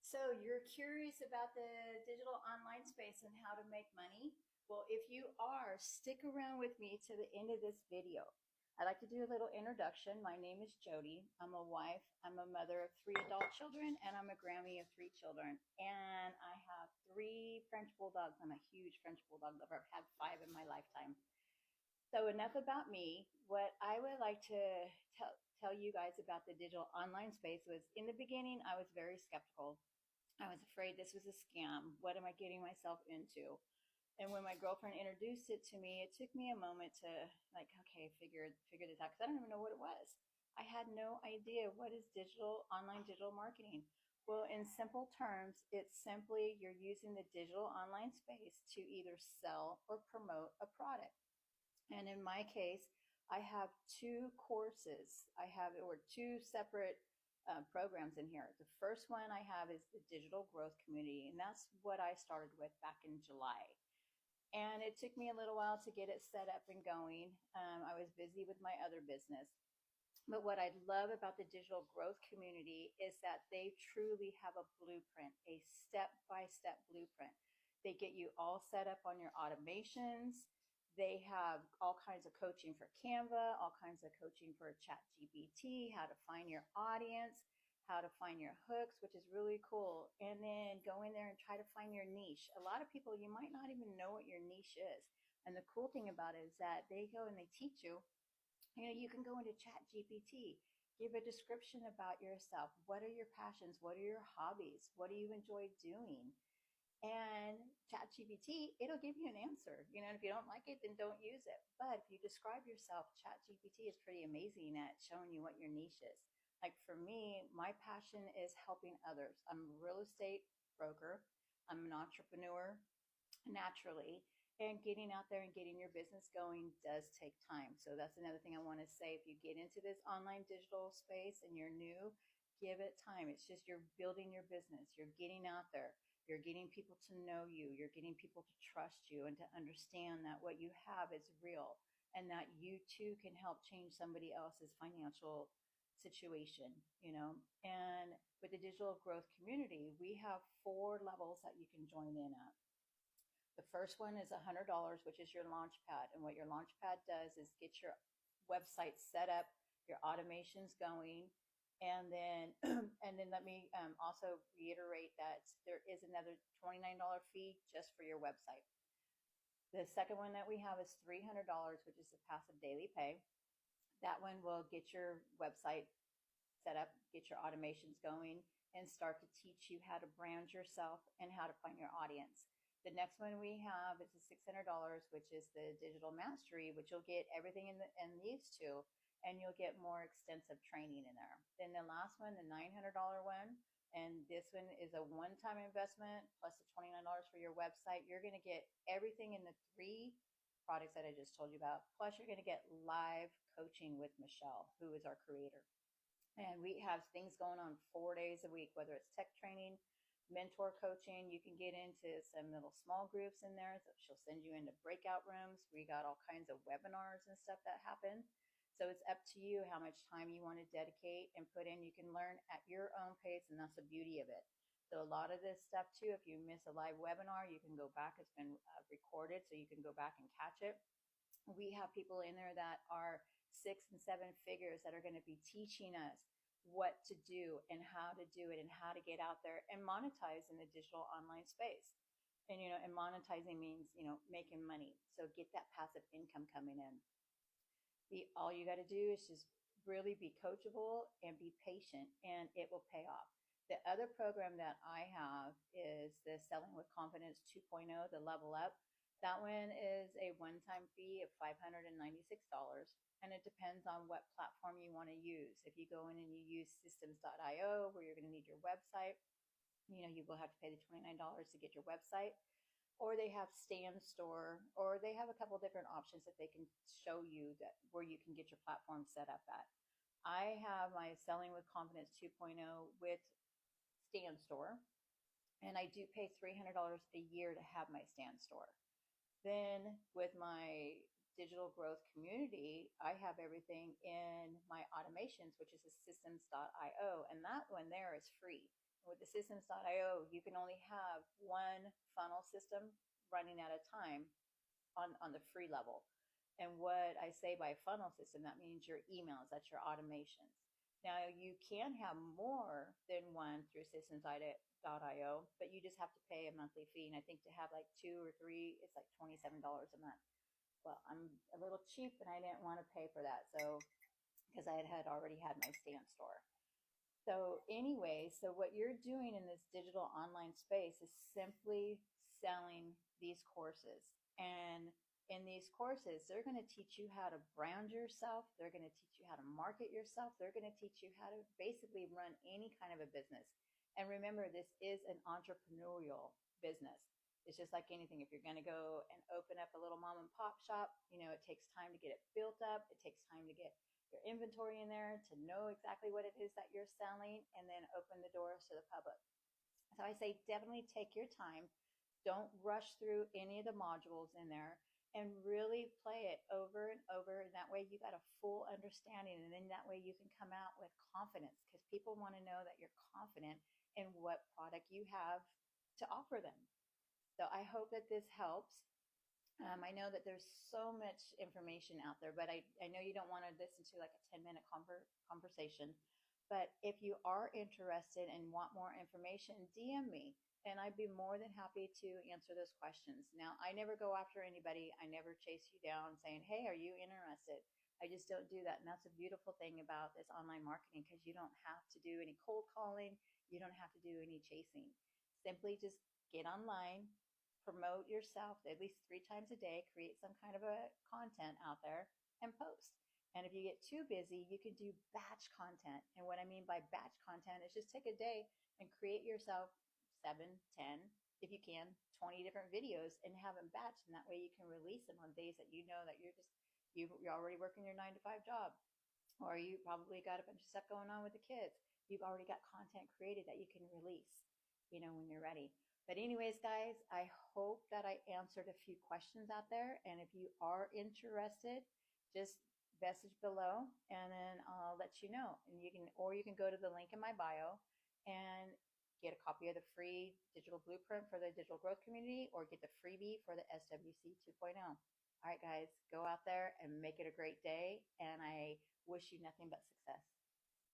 So you're curious about the digital online space and how to make money? Well, if you are, stick around with me to the end of this video. I'd like to do a little introduction. My name is Jody. I'm a wife, I'm a mother of three adult children, and I'm a Grammy of three children. And I have three French Bulldogs. I'm a huge French Bulldog lover. I've had five in my lifetime. So enough about me. What I would like to tell you guys about the digital online space was in the beginning, I was very skeptical. I was afraid this was a scam. What am I getting myself into? And when my girlfriend introduced it to me, it took me a moment to like, okay, figure this out because I don't even know what it was. I had no idea what is online digital marketing. Well, in simple terms, it's simply you're using the digital online space to either sell or promote a product. And in my case, I have two courses. I have or two separate programs in here. The first one I have is the Digital Growth Community, and that's what I started with back in July. And it took me a little while to get it set up and going. I was busy with my other business. But what I love about the Digital Growth Community is that they truly have a blueprint, a step by step blueprint. They get you all set up on your automations. They have all kinds of coaching for Canva, all kinds of coaching for ChatGPT, how to find your audience, how to find your hooks, which is really cool. And then go in there and try to find your niche. A lot of people, you might not even know what your niche is. And the cool thing about it is that they go and they teach you. You can go into Chat GPT, give a description about yourself. What are your passions? What are your hobbies? What do you enjoy doing? And Chat GPT, it'll give you an answer. And if you don't like it, then don't use it. But if you describe yourself, Chat GPT is pretty amazing at showing you what your niche is. Like for me, my passion is helping others. I'm a real estate broker. I'm an entrepreneur naturally, and getting out there and getting your business going does take time. So that's another thing I want to say. If you get into this online digital space and you're new, give it time. It's just you're building your business, you're getting out there, you're getting people to know you, you're getting people to trust you and to understand that what you have is real and that you too can help change somebody else's financial situation. And with the digital growth community, we have four levels that you can join in at. The first one is $100, which is your Launchpad. And what your Launchpad does is get your website set up, your automations going, and then let me also reiterate that there is another $29 fee just for your website. The second one that we have is $300, which is the passive daily pay. That one will get your website set up, get your automations going, and start to teach you how to brand yourself and how to find your audience. The next one we have is the $600, which is the digital mastery, which you'll get everything in these two, and you'll get more extensive training in there. Then the last one, the $900 one, and this one is a one-time investment plus the $29 for your website. You're going to get everything in the three products that I just told you about. Plus, you're going to get live coaching with Michelle, who is our creator. And we have things going on 4 days a week, whether it's tech training, mentor coaching. You can get into some little small groups in there. So she'll send you into breakout rooms. We got all kinds of webinars and stuff that happen. So it's up to you how much time you want to dedicate and put in. You can learn at your own pace, and that's the beauty of it. So a lot of this stuff too, if you miss a live webinar, you can go back. It's been recorded, so you can go back and catch it. We have people in there that are 6 and 7 figures that are going to be teaching us what to do and how to do it and how to get out there and monetize in the digital online space. And monetizing means, making money. So get that passive income coming in. All you got to do is just really be coachable and be patient, and it will pay off. The other program that I have is the Selling with Confidence 2.0, the Level Up. That one is a one-time fee of $596, and it depends on what platform you want to use. If you go in and you use systems.io, where you're going to need your website, you will have to pay the $29 to get your website. Or they have Stand Store, or they have a couple different options that they can show you that where you can get your platform set up at. I have my Selling with Confidence 2.0 with Stand Store, and I do pay $300 a year to have my Stand Store. Then with my digital growth community, I have everything in my automations, which is a systems.io, and that one there is free. With the systems.io, you can only have one funnel system running at a time on the free level. And what I say by funnel system, that means your emails, that's your automations. Now you can have more than one through systems.io, but you just have to pay a monthly fee. And I think to have like two or three, it's like $27 a month. Well, I'm a little cheap and I didn't want to pay for that. So, because I had already had my stamp store. So anyway, so what you're doing in this digital online space is simply selling these courses. And in these courses, they're going to teach you how to brand yourself. They're going to teach you how to market yourself. They're going to teach you how to basically run any kind of a business. And remember, this is an entrepreneurial business. It's just like anything. If you're going to go and open up a little mom and pop shop, it takes time to get it built up. It takes time to get your inventory in there, to know exactly what it is that you're selling, and then open the doors to the public. So I say definitely take your time. Don't rush through any of the modules in there, and really play it over and over. And that way you got a full understanding. And then that way you can come out with confidence, because people want to know that you're confident in what product you have to offer them. So I hope that this helps. I know that there's so much information out there, but I know you don't want to listen to like a 10-minute conversation. But if you are interested and want more information, DM me and I'd be more than happy to answer those questions. Now, I never go after anybody. I never chase you down saying, hey, are you interested? I just don't do that. And that's a beautiful thing about this online marketing, because you don't have to do any cold calling. You don't have to do any chasing. Simply just get online, promote yourself at least 3 times a day, create some kind of a content out there, and post. And if you get too busy, you can do batch content. And what I mean by batch content is just take a day and create yourself 7, 10, if you can, 20 different videos and have them batched. And that way you can release them on days that you know that you're already working your 9 to 5 job, or you probably got a bunch of stuff going on with the kids. You've already got content created that you can release, when you're ready. But anyways, guys, I hope that I answered a few questions out there. And if you are interested, just message below and then I'll let you know. And you can go to the link in my bio and get a copy of the free digital blueprint for the digital growth community, or get the freebie for the SWC 2.0. All right, guys, go out there and make it a great day. And I wish you nothing but success.